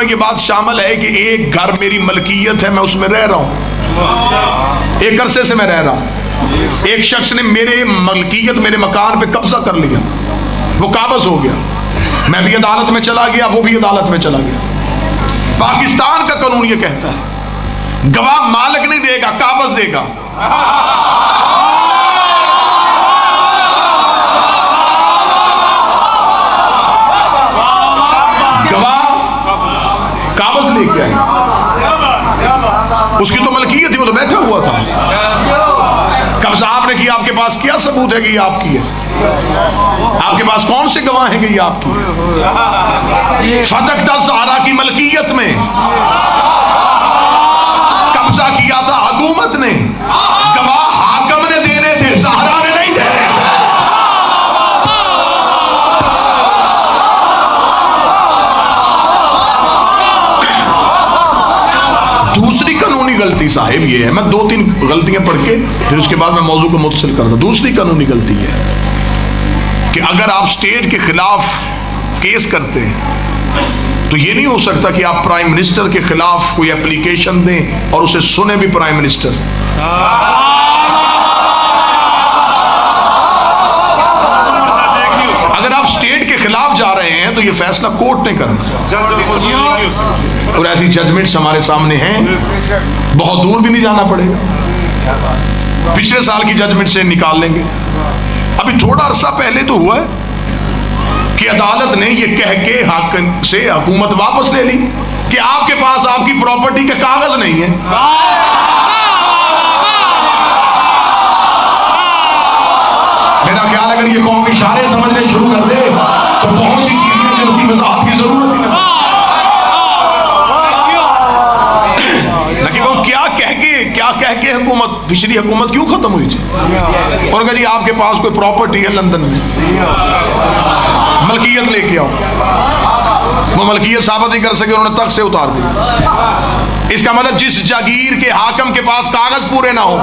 में ये बात शामिल है कि एक घर मेरी मलकियत है, मैं उसमें रह रहा हूँ, एक अरसे से मैं रह रहा हूँ, एक शख्स ने मेरे मलकियत मेरे मकान पे कब्जा कर लिया, वो काबज हो गया, मैं भी अदालत में चला गया, वो भी अदालत में चला गया। पाकिस्तान का कानून ये कहता है गवाह मालिक नहीं देगा, काबज देगा। गवाह काबज लेके आए, उसकी तो मलकियत थी, वो तो बैठा हुआ था। कब्जा आपने किया, आपके पास क्या सबूत है कि ये आपकी है? आपके पास कौन से गवाह हैं कि ये आपकी है? फतकता ज़हरा की मलकियत में कब्जा किया था हुकूमत ने, गवाह हाकिम ने देने थे, ज़हरा ने नहीं देने थे। दूसरी कानूनी गलती साहिब ये है, मैं 2-3 गलतियां पढ़ के फिर उसके बाद मैं मौजू को मुतसिल कर दूं। दूसरी कानूनी गलती है कि अगर आप स्टेट के खिलाफ केस करते हैं तो ये नहीं हो सकता कि आप प्राइम मिनिस्टर के खिलाफ कोई एप्लीकेशन दें और उसे सुने भी प्राइम मिनिस्टर। अगर आप स्टेट के खिलाफ जा रहे हैं तो ये फैसला कोर्ट ने करना, और ऐसी जजमेंट्स हमारे सामने हैं, बहुत दूर भी नहीं जाना पड़ेगा, पिछले साल की जजमेंट से निकाल लेंगे। अभी थोड़ा अरसा पहले तो हुआ है कि अदालत ने ये कह के हाकिम से हुकूमत वापस ले ली कि आपके पास आपकी प्रॉपर्टी के कागज नहीं है। मेरा ख्याल अगर ये कौम इशारे समझने शुरू कर दे तो बहुत सी चीजें जिनकी वजाहत की जरूरत ही नहीं। लेकिन वो क्या कह के हुकूमत, पिछली हुकूमत क्यों खत्म हुई थी? और अगर जी आपके पास कोई प्रॉपर्टी है लंदन में, मलकियत लेके आओ, वो मलकियत साबित नहीं कर सके, उन्होंने तख्त से उतार दी। इसका मतलब जिस जागीर के हाकिम के पास कागज पूरे ना हो,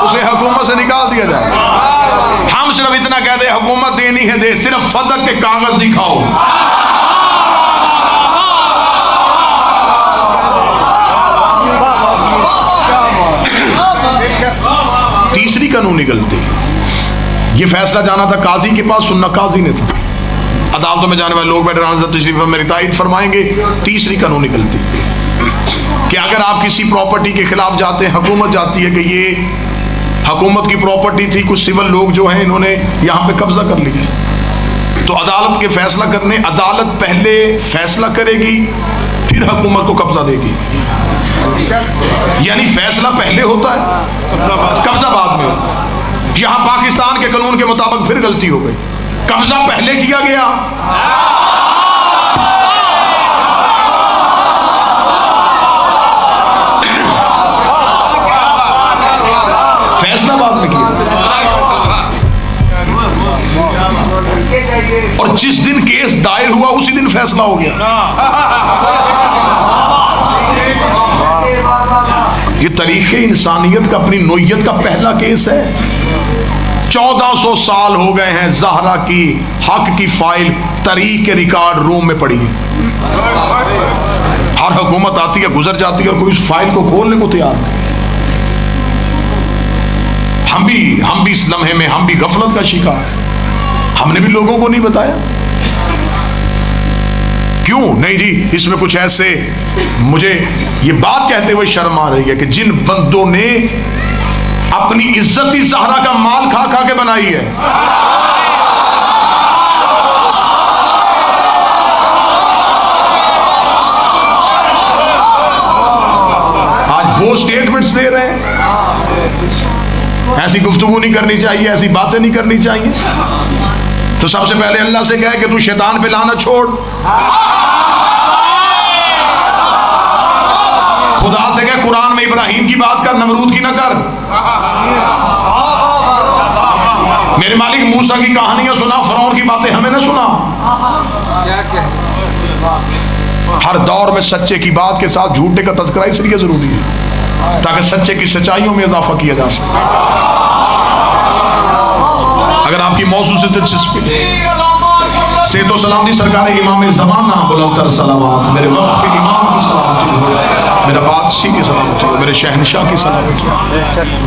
उसे हुकूमत से निकाल दिया जाए। हम सिर्फ इतना कहते हैं हुकूमत देनी है दे, सिर्फ फदक के कागज दिखाओ। तीसरी कानूनी गलती, ये फैसला जाना था काजी के पास, सुनना काजी ने था। अदालतों में जाने वाले लोग बैठे तशरीफ मेरी तायद फरमाएंगे। तीसरी कानूनी गलती कि अगर आप किसी प्रॉपर्टी के खिलाफ जाते हैं, हुकूमत जाती है कि ये हुकूमत की प्रॉपर्टी थी, कुछ सिविल लोग जो हैं इन्होंने यहाँ पे कब्जा कर लिया, तो अदालत के फैसला करने, अदालत पहले फैसला करेगी फिर हुकूमत को कब्जा देगी। यानी फैसला पहले होता है, कब्जा बाद में होता है। यहां पाकिस्तान के कानून के मुताबिक फिर गलती हो गई, कब्जा पहले किया गया, फैसला बाद में किया, और जिस दिन केस दायर हुआ उसी दिन फैसला हो गया। ये तरीके इंसानियत का, अपनी नोयत का पहला केस है। 1400 साल हो गए हैं ज़हरा की हक की फाइल तरीक के रिकॉर्ड रूम में पड़ी है। हर हुकूमत आती है, गुजर जाती है, और कोई उस फाइल को खोलने को तैयार नहीं। हम भी इस लम्हे में हम भी गफलत का शिकार है। हमने भी लोगों को नहीं बताया। क्यों नहीं जी, इसमें कुछ ऐसे, मुझे ये बात कहते हुए शर्म आ रही है कि जिन बंदों ने अपनी इज्जत ही ज़हरा का माल खा खा के बनाई है, आज वो स्टेटमेंट्स दे रहे हैं। ऐसी गुफ्तगू नहीं करनी चाहिए, ऐसी बातें नहीं करनी चाहिए। तो सबसे पहले अल्लाह से कहे कि तू शैतान पे लाना छोड़, खुदा से कहे कुरान में इब्राहिम की बात कर, नमरूद की ना कर। मेरे मालिक मूसा की कहानियां सुना, फिरौन की बातें हमें ना सुना। हर दौर में सच्चे की बात के साथ झूठे का तज़किरा इसलिए जरूरी है ताकि सच्चे की सच्चाइयों में इजाफा किया जा सके। अगर आपकी मौजू से दिलचस्पी से तो सलामती सरकार इमाम ज़माना बुलंदतर सलावत, मेरे वक्त के इमाम की सलामती हो, मेरा बादशाह की सलामती हो, मेरे शहनशाह की सलामती हो।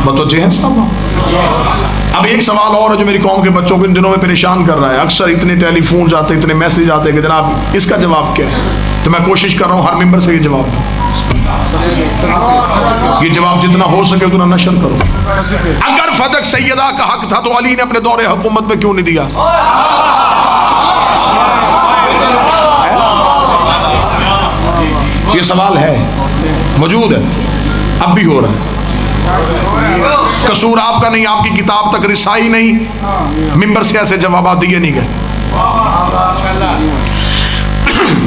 बतौजे हैं साहब। अब एक सवाल और है जो मेरी कौम के बच्चों को इन दिनों में परेशान कर रहा है। अक्सर इतने टेलीफोन जाते, इतने मैसेज आते कि जनाब इसका जवाब क्या है। तो मैं कोशिश कर रहा हूँ हर मेंबर से ये जवाब दूं। ये जवाब जितना हो सके उतना नशर करो। अगर फदक सैयदा का हक था तो अली ने अपने दौरे हुकूमत में क्यों नहीं दिया? ये सवाल है, मौजूद है, अब भी हो रहा है। कसूर आपका नहीं, आपकी किताब तक रिसाई नहीं, मिंबर से ऐसे जवाब दिए नहीं गए।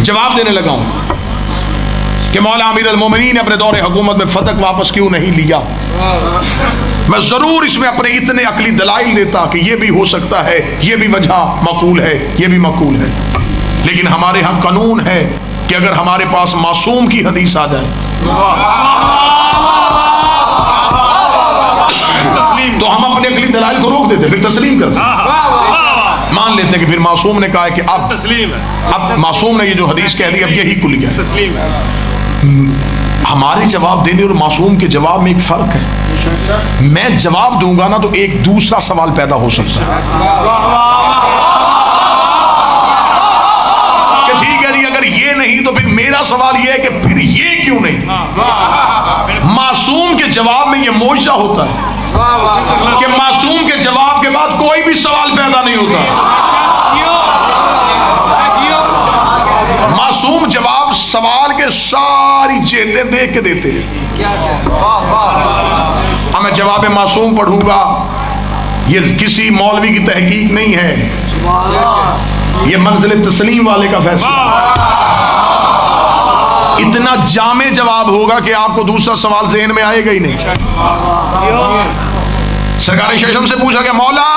जवाब देने लगा हूं कि मौला अमीर अल मोमिनीन ने अपने दौरे हुकूमत में फदक वापस क्यों नहीं लिया। मैं जरूर इसमें अपने इतने अकली दलाइल देता कि यह भी हो सकता है, यह भी वजह मकूल है, यह भी मकूल है। लेकिन हमारे यहाँ कानून है कि अगर हमारे पास मासूम की हदीस आ जाए तो हम अपने अकली दलाइल को रोक देते, फिर तस्लीम करते, मान लेते कि फिर मासूम ने कहा है कि अब तस्लीम है, अब मासूम ने ये जो हदीस कह दी अब यही कुल गया तस्लीम है। हमारे जवाब देने और मासूम के जवाब में एक फर्क है। मैं जवाब दूंगा ना तो एक दूसरा सवाल पैदा हो सकता है कि ठीक है जी अगर ये नहीं तो फिर मेरा सवाल ये है कि फिर ये क्यों नहीं। मासूम के जवाब में ये मोजा होता है कि मासूम के जवाब के बाद कोई भी सवाल पैदा नहीं होता। मासूम जवाब सवाल के सारी जेतें देख के देते हैं। अब मैं जवाब मासूम पढ़ूंगा, ये किसी मौलवी की तहकीक नहीं है, ये मंजिल तस्लीम वाले का फैसला। इतना जामे जवाब होगा कि आपको दूसरा सवाल ज़हन में आएगा ही नहीं। सरकारी शेषम से पूछा गया मौला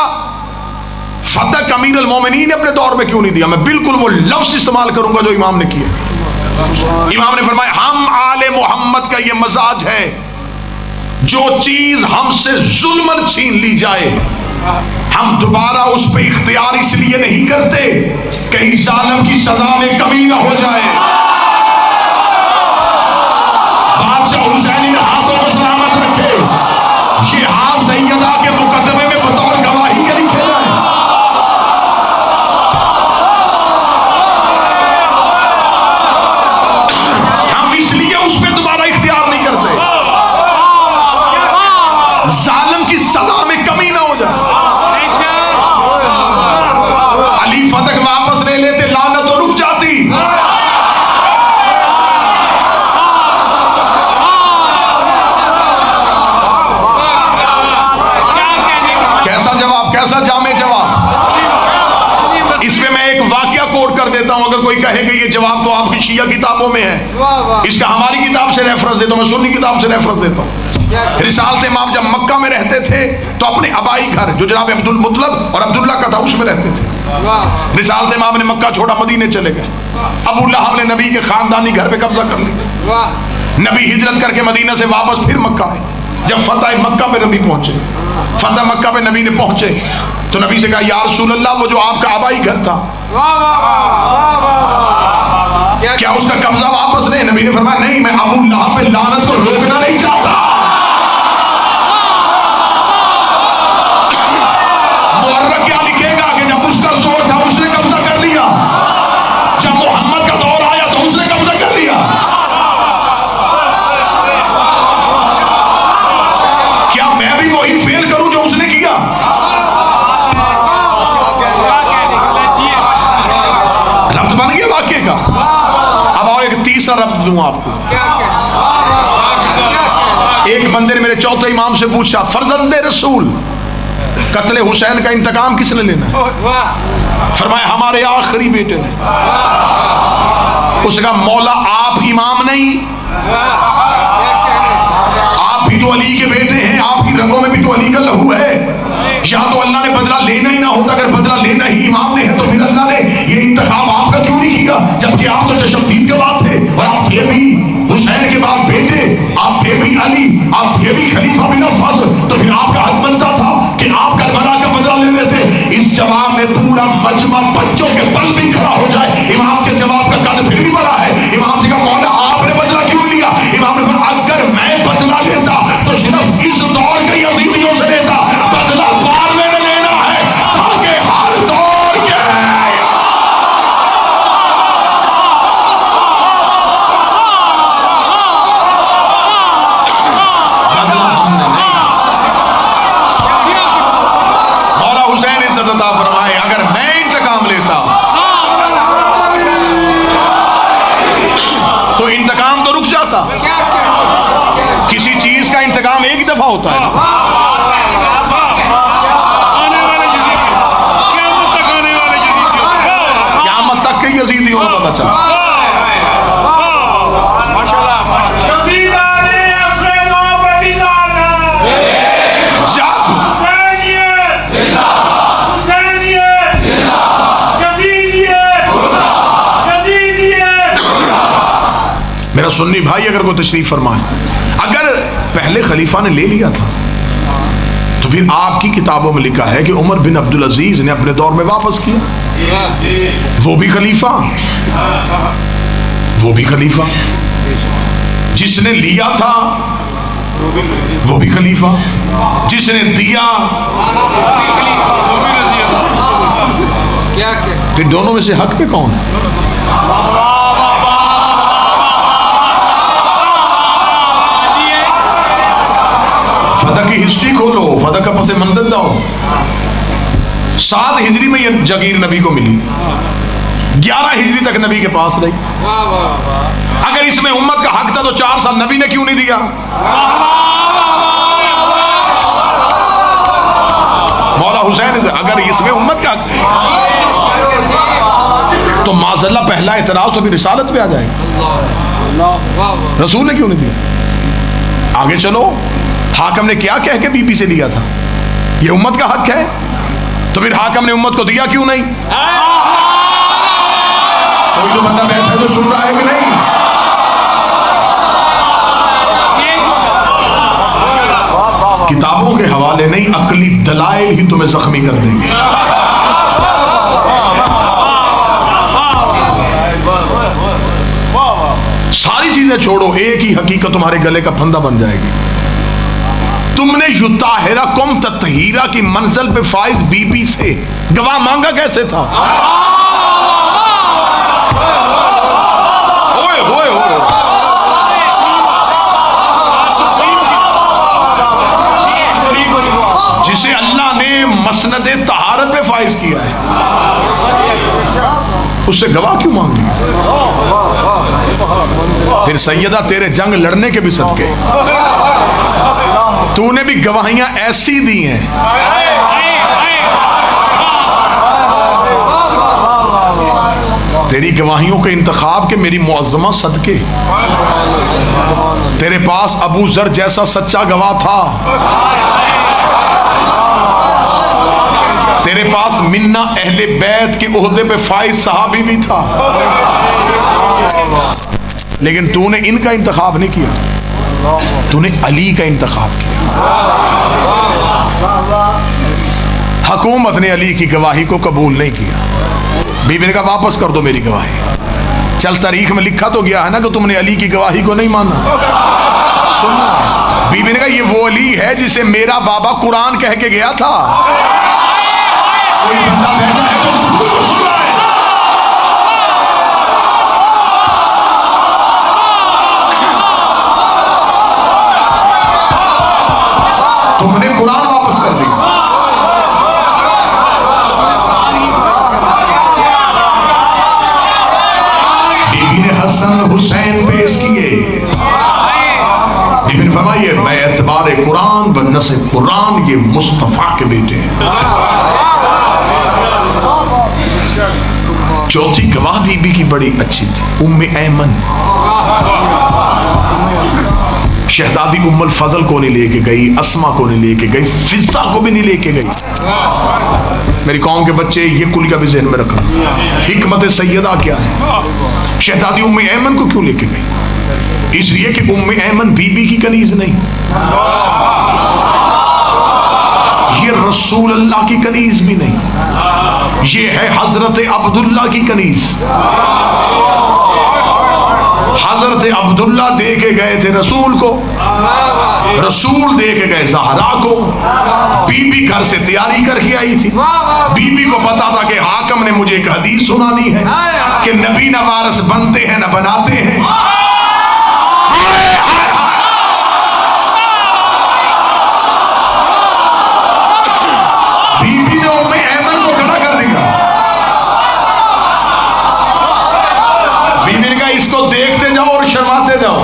फदक अमीर अल मोमिनीन ने अपने दौर में क्यों नहीं दिया। मैं बिल्कुल वो लफ्ज इस्तेमाल करूंगा जो इमाम ने किया। इमाम ने फरमाया हम आले मोहम्मद का ये मजाज है, जो चीज हमसे जुल्मन छीन ली जाए हम दोबारा उस पर इख्तियार इसलिए नहीं करते कहीं जालिम की सजा में कमी ना हो जाए। बादशाह हुसैनी ने हाथों को सलामत रखे, ये हाथ सैयदा के मुकदमे में बतौर गवाही के लिखे जाए। हम इसलिए उस पर दोबारा इख्तियार नहीं करते जालिम की सजा में कमी ना हो जाए। अली फदक वापस ले लेते, लानत तो रुक जाती। कैसा जवाब, कैसा जामे जवाब। इसमें मैं एक वाकया कोट कर देता हूं। अगर कोई कहे कि ये जवाब तो आपकी शिया किताबों में है, इसका हमारी किताब से रेफरेंस देता हूं, मैं सुन्नी किताब से रेफरेंस देता हूं। रिसालत इमाम जब मक्का में रहते थे तो अपने अबाई घर जो जनाब अब्दुल मुतलब और अब्दुल्ला का था उसमें रहते थे। रिसालत इमाम ने मक्का छोड़ा, मदीने चले गए। अबू लहब ने नबी के खानदानी घर पे कब्जा कर लिया। नबी हिजरत करके मदीना से वापस फिर मक्का आए। जब फतेह मक्का में नबी पहुंचे, फतेह मक्का में नबी ने पहुंचे तो नबी से कहा या रसूल अल्लाह वो जो आपका आबाई घर था क्या उसका कब्जा वापस नहीं। नबी ने फरमाया नहीं, मैं अबू लहब पे लानत को रोकना नहीं चाहता। मुहर्रक क्या लिखेगा कि जब उसका जोर था उसने कब्जा कर लिया, जब मोहम्मद का दौर आया तो उसने कब्जा कर लिया। क्या मैं भी वही फेल करूं जो उसने किया? रब्त बन गया वाक्य का। अब आओ एक तीसरा रब्त दूं आपको। एक बंदे ने मेरे चौथे इमाम से पूछा फर्जंदे रसूल कत्ले हुसैन का इंतकाम किसने लेना है? फरमाया हमारे आखिरी बेटे ने। उसका मौला आप इमाम नहीं, आप भी तो अली के बेटे हैं, आपकी रगों में भी तो अली का लहू है। या तो अल्लाह ने बदला लेना ही ना होता, अगर बदला लेना ही इमाम ने है तो फिर अल्लाह ने ये इंतखाब आपका क्यों नहीं किया? जबकि आप तो चशमदीद के बाद थे और आप थे भी हुसैन के बाद बेटे, आप थे भी अली। पूरा मजमा बच्चों के बल भी खड़ा हो जाए, इमाम के जवाब का कद फिर भी बड़ा है। इमाम से कहा मौला आपने बदला क्यों लिया? इमाम ने कहा अगर मैं बदला लेता तो सिर्फ इस दौर के यजीदियों से लेता, बदला बाद में लेना है ताकि हर दौर के मौला हुसैन इज्जत अता फरमाए, अगर मैं इंतकाम लेता तो इंतकाम तो रुक जाता। किसी चीज का इंतकाम एक दफा होता है, क़यामत तक के यजीदियों को पता चला। मेरा सुन्नी भाई अगर कोई तशरीफ फरमाए, अगर पहले खलीफा ने ले लिया था तो फिर आपकी किताबों में लिखा है कि उमर बिन अब्दुल अजीज ने अपने दौर में वापस किया, वो भी खलीफा, वो भी खलीफा, जिसने लिया था वो भी खलीफा, जिसने दिया फिर दोनों में से हक पे कौन है? फदक की हिस्ट्री खोलो, फदक का पसे मंजर जाओ। 7 हिजरी में यह जगीर नबी को मिली, 11 हिजरी तक नबी के पास रही। अगर इसमें उम्मत का हक था तो 4 साल नबी ने क्यों नहीं दिया? मौला हुसैन अगर इसमें उम्मत का हक तो माज़अल्लाह पहला एतराज़ तो भी रिसालत पे आ जाएगा, रसूल ने क्यों नहीं दिया? आगे चलो, हाकम ने क्या कह के बीबी से लिया था? ये उम्मत का हक है, तो फिर हाकम ने उम्मत को दिया क्यों नहीं? कोई तो बंदा बैठा तो सुन रहा है कि नहीं? किताबों के हवाले नहीं, अकली दलाइल ही तुम्हें जख्मी कर देंगे। सारी चीजें छोड़ो, एक ही हकीकत तुम्हारे गले का फंदा बन जाएगी। तुमने युताहिरा कुम ततहीरा की मंजिल पे फाइज बीबी से गवाह मांगा कैसे था? ओए ओए ओए, जिसे अल्लाह ने मसनदे तहारत पे फाइज किया है, उससे गवाह क्यों मांग लिया? फिर सैयदा तेरे जंग लड़ने के भी सदके तूने भी गवाहियां ऐसी दी हैं, तेरी गवाहियों के इंतखाब के मेरी मुअज़्ज़मा सदके। तेरे पास अबू जर जैसा सच्चा गवाह था, तेरे पास मिन्ना अहले बैत के ओहदे पे फाइज सहाबी भी था, लेकिन तूने इनका इंतखाब नहीं किया, तूने अली का इंतखाब किया। हुकूमत ने अली की गवाही को कबूल नहीं किया। बीबी ने कहा वापस कर दो मेरी गवाही। चल, तारीख में लिखा तो गया है ना कि तुमने अली की गवाही को नहीं माना। सुनना, बीबी ने कहा ये वो अली है जिसे मेरा बाबा कुरान कह के गया था। कोई बंदा बैठा है तो सुन रहा है। तुमने कुरान वापस कर दिया। बीबी ने हसन हुसैन पेश किए। बीबी ने फरमाइए मैं एतबार कुरान व नस्ब कुरान ये मुस्तफा के बेटे हैं। चौथी गवाह बीबी की बड़ी अच्छी थी, उम्मे ऐमन। शहजादी उम्मुल फजल को नहीं लेके गई, अस्मा को नहीं लेके गई, फिजा को भी नहीं लेके गई। मेरी कौम के बच्चे ये कुल का भी ज़हन में रखना, हिकमत सैयदा क्या है। शहजादी उम्मे ऐमन को क्यों लेके गई? इसलिए कि उम्मे ऐमन बीबी की कनीज नहीं, ये रसूल अल्लाह की कनीज भी नहीं, ये है हजरत अब्दुल्ला की कनीज। हजरत अब्दुल्ला दे के गए थे रसूल को, रसूल दे के गए ज़हरा को। बीबी घर से तैयारी करके आई थी। बीबी को पता था कि हाकम ने मुझे एक हदीस सुनानी है कि नबी न वारिस बनते हैं न बनाते हैं। बीबी ने उम्मे ऐमन को खड़ा कर दिया। बीबी ने कहा इसको देखते जाओ और शर्माते जाओ।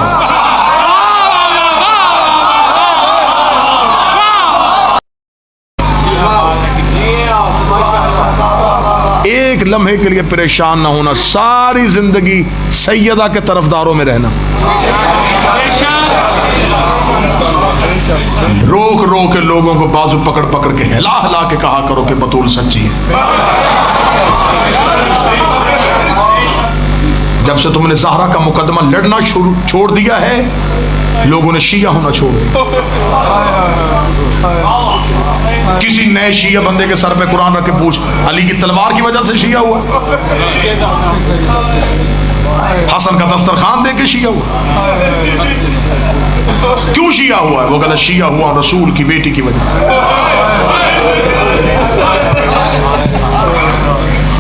एक लम्हे के लिए परेशान ना होना, सारी जिंदगी सैयदा के तरफदारों में रहना। रोक रोक के लोगों को बाजू पकड़ पकड़ के हिला हिला के कहा करो कि बतूल सच्ची है। जब से तुमने ज़हरा का मुकदमा लड़ना छोड़ दिया है, लोगों ने शिया होना छोड़ दिया। किसी नए शिया बंदे के सर पे कुरान रख के पूछ, अली की तलवार की वजह से शिया हुआ? हसन का दस्तरखान दे के शिया हुआ? क्यों शिया हुआ है? वो कहता शिया हुआ रसूल की बेटी की वजह।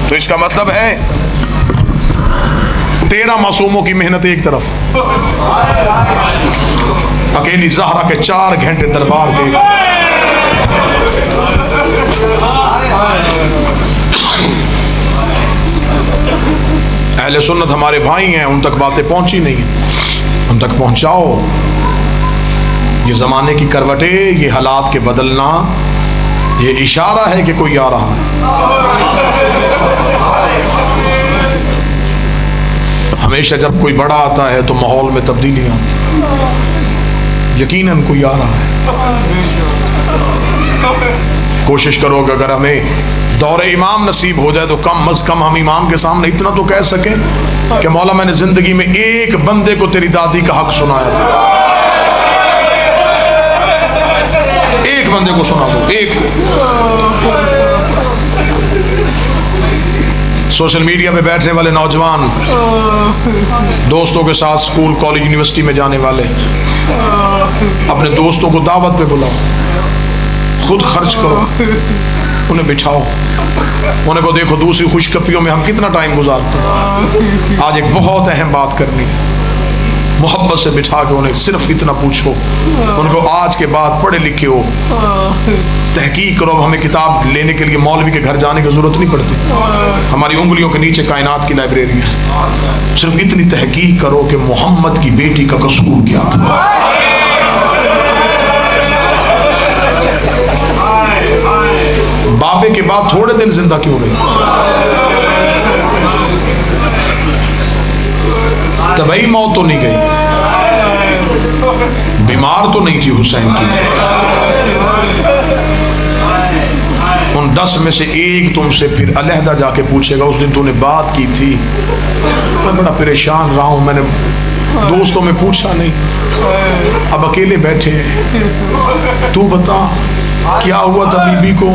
तो इसका मतलब है 13 मासूमों की मेहनत एक तरफ, अकेली ज़हरा के 4 घंटे दरबार के। अहले सुन्नत हमारे भाई हैं, उन तक बातें पहुंची नहीं, उन तक पहुंचाओ। ये ज़माने की करवटें, ये हालात के बदलना, ये इशारा है कि कोई आ रहा है। हमेशा जब कोई बड़ा आता है तो माहौल में तब्दीली आती है, यकीनन कोई आ रहा है। कोशिश करो कि अगर हमें दौरे इमाम नसीब हो जाए तो कम अज कम हम इमाम के सामने इतना तो कह सकें कि मौला मैंने जिंदगी में एक बंदे को तेरी दादी का हक सुनाया था। एक बंदे को सुना दो, एक। सोशल मीडिया पे बैठने वाले नौजवान, दोस्तों के साथ स्कूल कॉलेज यूनिवर्सिटी में जाने वाले, अपने दोस्तों को दावत पे बुलाओ, खुद खर्च करो, उन्हें बिठाओ, उन्हें को देखो दूसरी खुशकपियों में हम कितना टाइम गुजारते हैं। आज एक बहुत अहम बात करनी, मोहब्बत से बिठा के उन्हें सिर्फ इतना पूछो, उनको आज के बाद पढ़े लिखे हो, तहकीक करो। हमें किताब लेने के लिए मौलवी के घर जाने की जरूरत नहीं पड़ती, हमारी उंगलियों के नीचे कायनात की लाइब्रेरी है। सिर्फ इतनी तहकीक करो कि मोहम्मद की बेटी का कसूर क्या था। बाबे के बाद थोड़े दिन जिंदा क्यों रही? तबई मौत तो नहीं गई, बीमार तो नहीं थी हुसैन की। उन 10 में से एक तुमसे फिर अलहदा जाके पूछेगा उस दिन तूने बात की थी, मैं बड़ा परेशान रहा हूं, मैंने दोस्तों में पूछा नहीं, अब अकेले बैठे हैं, तू बता क्या हुआ था बीबी को।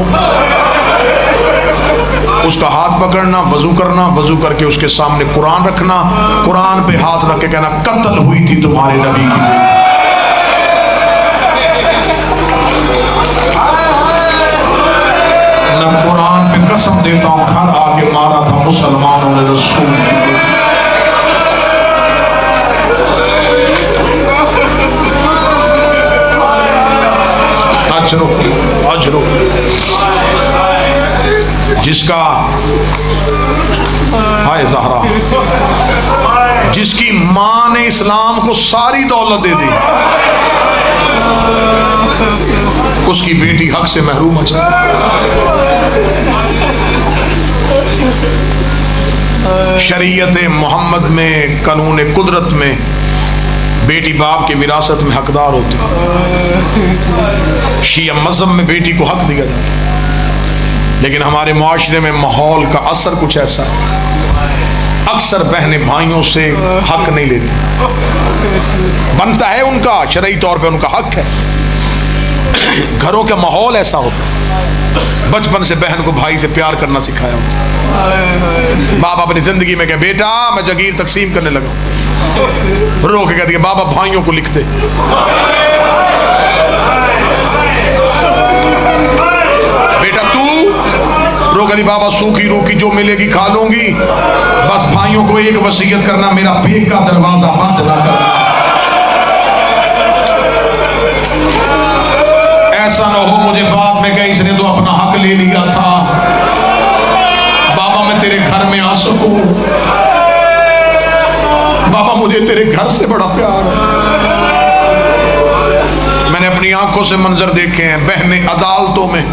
उसका हाथ पकड़ना, वजू करना, वजू करके उसके सामने कुरान रखना, कुरान पे हाथ रख के कहना कत्ल हुई थी तुम्हारे नबी की। मैं कुरान पे कसम देता हूं घर आके मारा था मुसलमानों ने रसूल की। आज रो जिसका हाय ज़हरा, जिसकी माँ ने इस्लाम को सारी दौलत दे दी, उसकी बेटी हक से महरूम है। शरीयत मोहम्मद में, कानून कुदरत में बेटी बाप की विरासत में हकदार होती है। शिया मज़हब में बेटी को हक दिया जाता है, लेकिन हमारे माशरे में माहौल का असर कुछ ऐसा है, अक्सर बहनें भाइयों से हक नहीं लेती। बनता है उनका, शरई तौर पे उनका हक है, घरों का माहौल ऐसा होता है, बचपन से बहन को भाई से प्यार करना सिखाया होता। बाप अपनी जिंदगी में कहे बेटा मैं जागीर तकसीम करने लगा, रो के कहती है बाबा भाइयों को लिख दे। बेटा तू रो कहती बाबा सूखी रूखी जो मिलेगी खा लूंगी, बस भाइयों को एक वसीयत करना मेरा पेट का दरवाजा बंद ना करना। ऐसा ना हो मुझे बाद में कहे इसने तो अपना हक ले लिया था, बाबा मैं तेरे घर में आ सकूं, बाबा मुझे तेरे घर से बड़ा प्यार है। मैंने अपनी आंखों से मंजर देखे हैं, बहनें अदालतों में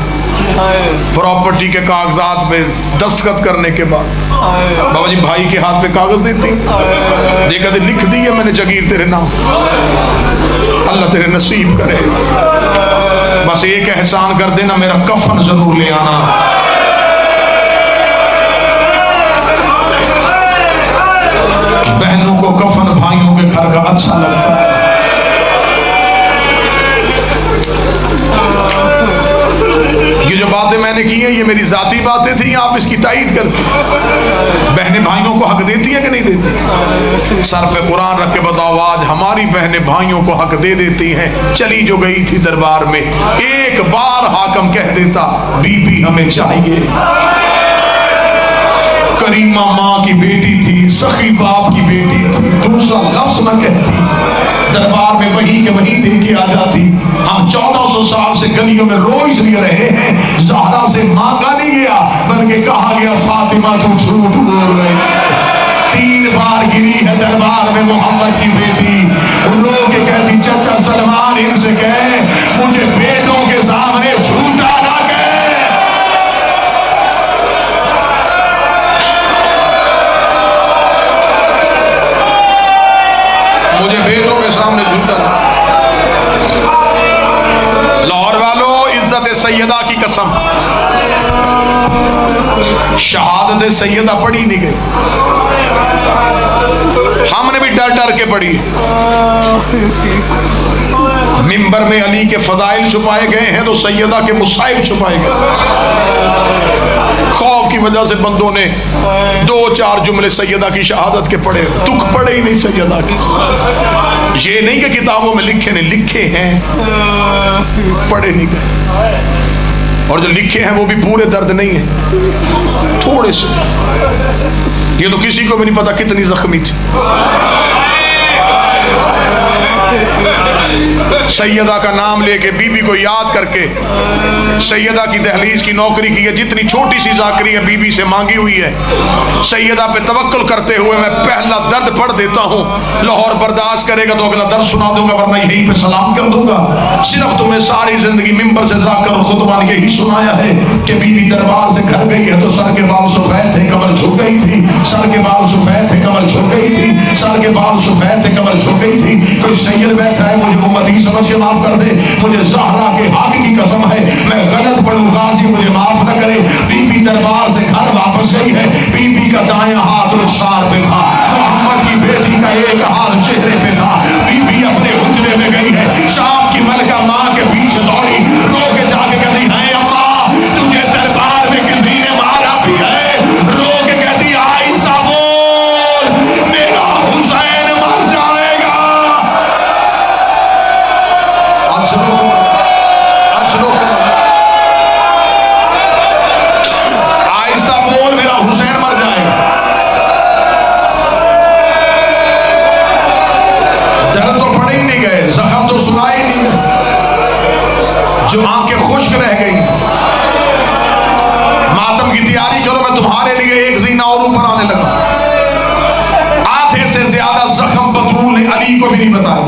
प्रॉपर्टी के कागजात पे दस्तखत करने के बाद बाबा जी भाई के हाथ पे कागज देती, देखा थे लिख दी है मैंने जागीर तेरे नाम, अल्लाह तेरे नसीब करे, बस एक एहसान कर देना मेरा कफन जरूर ले आना। बहनों को कफन भाइयों के घर का अच्छा लगता है। ये जो बातें मैंने की हैं ये मेरी जाती बातें थी, आप इसकी तायीद करते। बहनें भाइयों को हक देती है कि नहीं देती? सर पे कुरान रख के बताओ आज हमारी बहनें भाइयों को हक दे देती हैं। चली जो गई थी दरबार में, एक बार हाकम कह देता बीबी हमें चाहिए। करीमा माँ की बेटी थी, सखी बाप की बेटी थी, दूसरा लफ्ज न कहती, दरबार में वही के वही दे के आ जाती। हम 1400 साल से गलियों में रोज लिए रहे हैं, ज़हरा से मांगा नहीं गया बल्कि कहा गया फातिमा तू झूठ बोल रही है। 3 बार गिरी है दरबार में मोहम्मद की बेटी, रो के कहती चाचा सलमान इनसे कहे मुझे बेटों के सामने झूठा ना कहे। मुझे बेटों के सामने झूठा। लाहौर वालों इज्जत सैयदा की कसम, शहादत सैयदा पढ़ी नहीं गई, हमने भी डर डर के पढ़ी। मिंबर में अली के फजाइल छुपाए गए हैं तो सैयदा के मुसाइब छुपाए गए। खौफ की वजह से बंदों ने 2-4 जुमले सैयदा की शहादत के पढ़े, दुख पढ़े ही नहीं सैयदा की। ये नहीं कि किताबों में लिखे नहीं, लिखे हैं पढ़े नहीं गए, और जो लिखे हैं वो भी पूरे दर्द नहीं है, थोड़े से। ये तो किसी को भी नहीं पता कितनी जख्मी थी। सैयदा का नाम लेके बीबी को याद करके सैयदा की दहलीज की नौकरी की है, जितनी छोटी सी जाकरी है बीबी से मांगी हुई है। सैयदा पे तवक्कुल करते हुए मैं पहला दर्द पढ़ देता हूँ, लाहौर बर्दाश्त करेगा तो अगला दर्द सुना दूंगा वरना यहीं पे सलाम कर दूंगा। सिर्फ तुम्हें सारी जिंदगी मिंबर से जाकर खुतबा ने यही सुनाया है कि बीबी दरबार से घर गई है तो सर के बाल सफेद थे कमर झुक गई थी, सर के बाल सफेद थे कमर झुक गई थी, सर के बाल सफेद थे कमर झुक गई थी। कोई सैयद बैठा है मुझे उम्मती समझ के माफ कर दे, मुझे ज़हरा के हक की कसम है मैं गलत पढ़ूं, गाजी मुझे माफ न करे। बीबी दरबार से घर वापस गई है, बीबी का दायां हाथ रुखसार पे था, मोहम्मद की बेटी का एक हाथ चेहरे पे था। बीबी अपने हुजरे में गई है, शाम की मलका माँ के पीछे दौड़ी, रो के जाके कहती है अम्मा तुझे दरबार में किसी ने मारा भी है? रो के कहती आहिस्ता बोल मेरा हुसैन मर जाएगा। आहिस्ता बोल मेरा हुसैन मर जाएगा। दर्द तो पड़े ही नहीं गए, जख्म तो सुनाए ही नहीं, जो आंखें खुश्क रह गई। मातम की तैयारी करो, मैं तुम्हारे लिए एक जीना और ऊपर आने लगा। आधे से ज्यादा जख्म बतूल ने अली को भी नहीं बताया।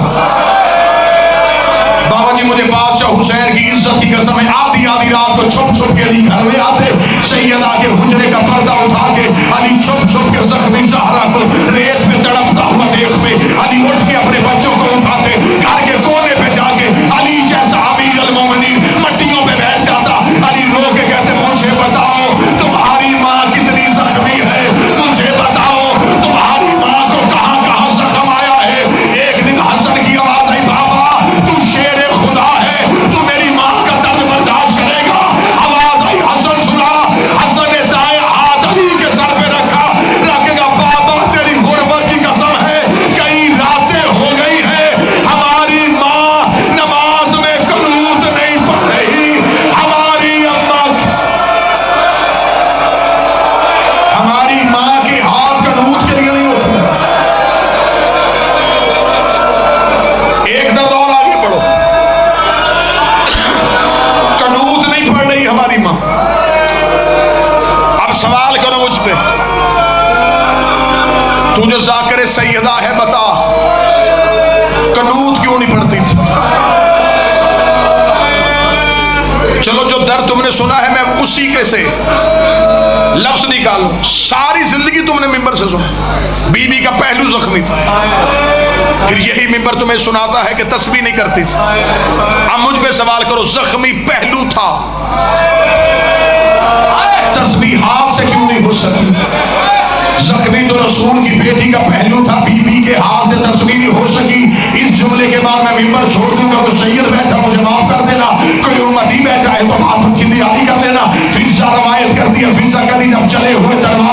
बाबा जी मुझे बादशाह हुसैन की इज्जत की कसम है, आधी आधी रात को छुप छुप के अली घर में आते, सैयदा के हुजरे का पर्दा उठा के अली छुप छुप के जख्मी ज़हरा को रेत पे तड़पता हुआ देख पे अली उठ के अपने बच्चों को उठाते, घर के कोने पे जाके अली जैसा अमीर अल मोमिनीन मट्टियों पे बैठ जाता। अली रो के कहते मुझे बताओ तुम्हारी माँ कितनी जख्मी है, मुझे बताओ तुम्हारी माँ को कहाँ कहाँ जख्म आया है। एक दिन हसन की आवाज आई बाबा तू शेर खुदा है, तू मेरी माँ तू जो जाकिर सैयदा है बता कनूत क्यों नहीं पढ़ती थी? चलो जो दर्द तुमने सुना है मैं उसी के से लफ्ज निकालू। सारी जिंदगी तुमने मिंबर से सुना, बीबी का पहलू जख्मी था, फिर यही मिंबर तुम्हें सुनाता है कि तस्बीह नहीं करती थी। अब मुझ पे सवाल करो, जख्मी पहलू था, तस्बीह हाथ से क्यों नहीं हो सकी? जख्मी तो रसूल की बेटी का पहलू था, बीबी के हाथ से तस्बीह नहीं हो सकी। इस जुमले के बाद मैं मिंबर छोड़ दूंगा, कोई सैयद बैठा मुझे माफ कर देना, कोई उम्मती बैठा है तो मातम की तैयारी कर लेना। फिजा रवायत करती है, फिजा कदी जब चले हुए तलवार